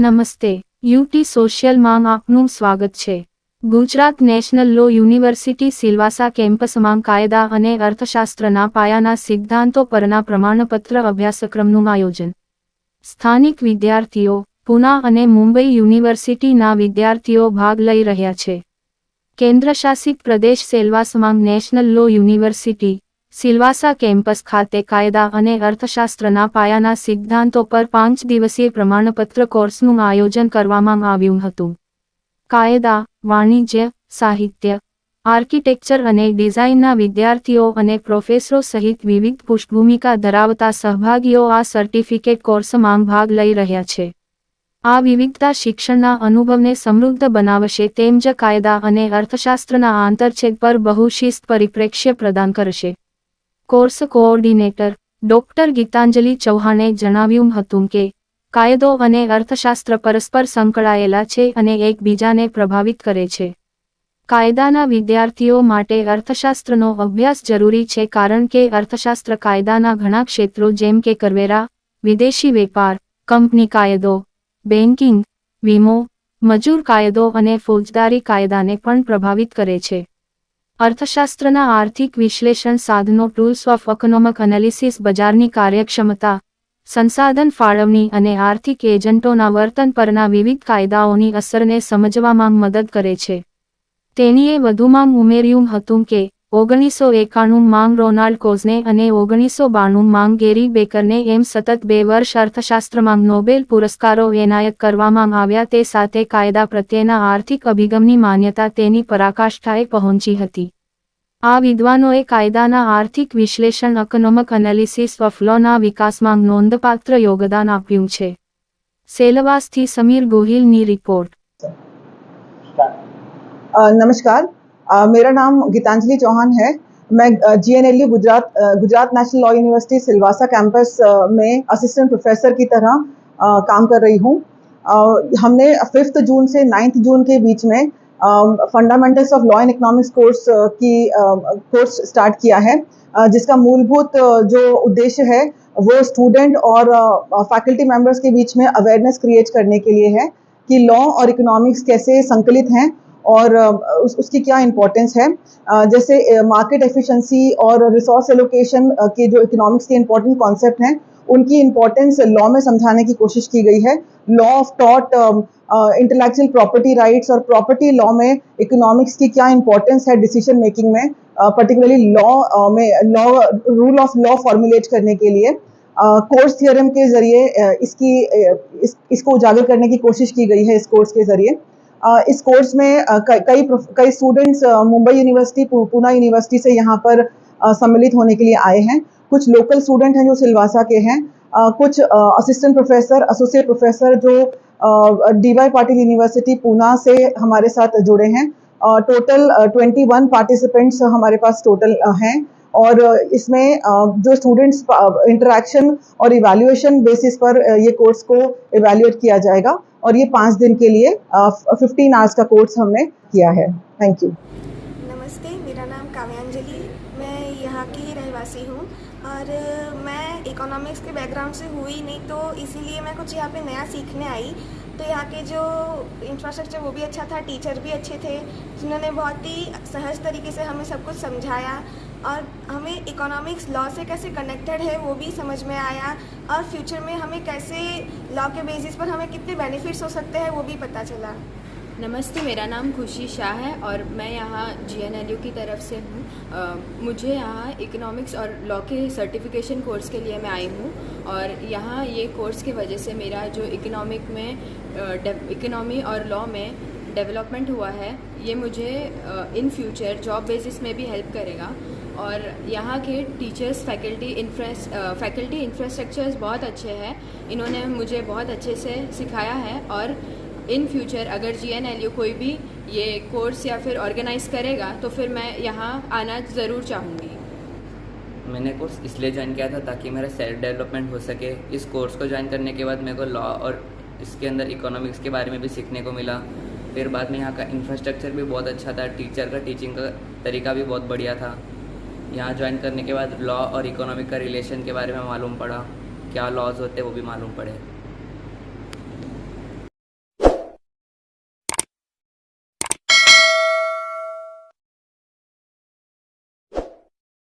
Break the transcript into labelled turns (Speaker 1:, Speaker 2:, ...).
Speaker 1: નમસ્તે, યુટી સોશિયલમાં આપનું સ્વાગત છે। Gujarat National law university Silvassa કેમ્પસમાં કાયદા અને અર્થશાસ્ત્રના પાયાના સિદ્ધાંતો પરના પ્રમાણપત્ર અભ્યાસક્રમનું આયોજન। સ્થાનિક વિદ્યાર્થીઓ, પુના અને મુંબઈ યુનિવર્સિટીના વિદ્યાર્થીઓ ભાગ લઈ રહ્યા છે। કેન્દ્રશાસિત પ્રદેશ સિલવાસામાં national law university Silvassa campus ખાતે કાયદા અને અર્થશાસ્ત્રના પાયાના સિદ્ધાંતો પર 5 દિવસીય પ્રમાણપત્ર કોર્સનું આયોજન કરવામાં આવ્યું હતું। કાયદા, વાણિજ્ય, સાહિત્ય, આર્કિટેક્ચર અને ડિઝાઇનના વિદ્યાર્થીઓ અને પ્રોફેસરો સહિત વિવિધ પૃષ્ઠભૂમિકા ધરાવતા સહભાગીઓ આ સર્ટિફિકેટ કોર્સમાં ભાગ લઈ રહ્યા છે। આ વિવિધતા શિક્ષણના અનુભવને સમૃદ્ધ બનાવશે તેમજ કાયદા અને અર્થશાસ્ત્રના આંતરછેદ પર બહુશિસ્ત પરિપ્રેક્ષ્ય પ્રદાન કરશે। કોર્સ કોઓર્ડિનેટર ડોક્ટર ગીતાંજલિ ચૌહાણે જણાવ્યું હતું કે કાયદો અને અર્થશાસ્ત્ર પરસ્પર સંકળાયેલા છે અને એકબીજાને પ્રભાવિત કરે છે। કાયદાના વિદ્યાર્થીઓ માટે અર્થશાસ્ત્રનો અભ્યાસ જરૂરી છે કારણ કે અર્થશાસ્ત્ર કાયદાના ઘણા ક્ષેત્રો જેમ કે કરવેરા, વિદેશી વેપાર, કંપની કાયદો, બેન્કિંગ, વીમો, મજૂર કાયદો અને ફોજદારી કાયદાને પણ પ્રભાવિત કરે છે। અર્થશાસ્ત્રના આર્થિક વિશ્લેષણ સાધનો ટૂલ્સ ઓફ ઇકોનોમિક એનાલિસિસ બજારની કાર્યક્ષમતા, સંસાધન ફાળવણી અને આર્થિક એજન્ટોના વર્તન પરના વિવિધ કાયદાઓની અસરને સમજવામાં મદદ કરે છે। તેણીએ વધુમાં ઉમેર્યું હતું કે 1991 માં રોનાલ્ડ કોઝને અને 1992 માં ગેરી બેકરને એમ સતત 2 વર્ષ અર્થશાસ્ત્રમાં નોબેલ પુરસ્કારો એનાયત કરવામાં આવ્યા। તે સાથે કાયદા પ્રત્યેના આર્થિક અભિગમની માન્યતા તેની પરાકાષ્ઠાએ પહોંચી હતી। આ વિદ્વાનોએ કાયદાના આર્થિક વિશ્લેષણ ઇકોનોમિક એનાલિસિસ ઓફ લોના વિકાસમાં નોંધપાત્ર યોગદાન આપ્યું છે। સેલવાસથી સમીર ગોહિલની रिपोर्ट।
Speaker 2: नमस्कार, मेरा नाम गीतांजलि चौहान है। मैं GNLU Gujarat national law university Silvassa campus में असिस्टेंट प्रोफेसर की तरह काम कर रही हूँ। हमने 5 जून से 9 जून के बीच में fundamentals of law and economics course start किया है, जिसका मूलभूत जो उद्देश्य है वो स्टूडेंट और फैकल्टी मेंबर्स के बीच में अवेयरनेस क्रिएट करने के लिए है कि लॉ और इकोनॉमिक्स कैसे संकलित हैं और उसकी क्या इम्पोर्टेंस है। जैसे मार्केट एफिशिएंसी और रिसोर्स एलोकेशन के जो इकोनॉमिक्स के इम्पोर्टेंट कॉन्सेप्ट हैं उनकी इम्पोर्टेंस लॉ में समझाने की कोशिश की गई है। Law of taught, intellectual property rights और प्रॉपर्टी लॉ में इकोनॉमिक्स की क्या इम्पोर्टेंस है डिसीजन मेकिंग में, पर्टिकुलरली लॉ में रूल ऑफ लॉ फॉर्मुलेट करने के लिए कोर्स थियरम के जरिए इसको उजागर करने की कोशिश की गई है। इस कोर्स के जरिए इस कोर्स में कई students Mumbai university, Poona university से यहाँ पर सम्मिलित होने के लिए आए हैं। कुछ लोकल स्टूडेंट हैं जो सिलवासा के हैं, कुछ असिस्टेंट प्रोफेसर, एसोसिएट प्रोफेसर जो DY पाटिल यूनिवर्सिटी पूना से हमारे साथ जुड़े हैं। टोटल 21 पार्टिसिपेंट्स हमारे पास टोटल हैं और इसमें जो स्टूडेंट्स इंटरेक्शन और इवैल्यूएशन बेसिस पर ये कोर्स को इवैल्यूएट किया जाएगा और ये 5 दिन के लिए 15 आवर्स का कोर्स हमने किया है। Thank you.
Speaker 3: नमस्ते, मेरा नाम काव्यांजलि, मैं यहाँ की ही रहवासी हूँ और मैं इकोनॉमिक्स के बैकग्राउंड से हुई नहीं, तो इसीलिए मैं कुछ यहाँ पे नया सीखने आई। तो यहाँ के जो इंफ्रास्ट्रक्चर वो भी अच्छा था, टीचर भी अच्छे थे जिन्होंने बहुत ही सहज तरीके से हमें सब कुछ समझाया और हमें इकोनॉमिक्स लॉ से कैसे कनेक्टेड है वो भी समझ में आया और फ्यूचर में हमें कैसे लॉ के बेसिस पर हमें कितने बेनिफिट्स हो सकते हैं वो भी पता चला।
Speaker 4: नमस्ते, मेरा नाम खुशी शाह है और मैं यहाँ GNLU की तरफ से हूँ। मुझे यहाँ इकोनॉमिक्स और लॉ के सर्टिफिकेशन कोर्स के लिए मैं आई हूँ और यहाँ ये कोर्स की वजह से मेरा जो इकोनॉमी और लॉ में डेवलपमेंट हुआ है ये मुझे इन फ्यूचर जॉब बेसिस में भी हेल्प करेगा। और यहाँ के टीचर्स, फैकल्टी इंफ्रास्ट्रक्चर्स बहुत अच्छे हैं, इन्होंने मुझे बहुत अच्छे से सिखाया है और इन फ्यूचर अगर GNLU कोई भी ये कोर्स या फिर ऑर्गेनाइज़ करेगा तो फिर मैं यहाँ आना ज़रूर चाहूँगी।
Speaker 5: मैंने कोर्स इसलिए ज्वाइन किया था ताकि मेरा सेल्फ डेवलपमेंट हो सके। इस कोर्स को ज्वाइन करने के बाद मेरे को लॉ और इसके अंदर इकोनॉमिक्स के बारे में भी सीखने को मिला। फिर बाद में यहाँ का इंफ्रास्ट्रक्चर भी बहुत अच्छा था, टीचर का टीचिंग का तरीका भी बहुत बढ़िया था। यहाँ ज्वाइन करने के बाद लॉ और इकोनॉमिक का रिलेशन के बारे में मालूम पड़ा, क्या लॉज होते हैं वो भी मालूम पड़े।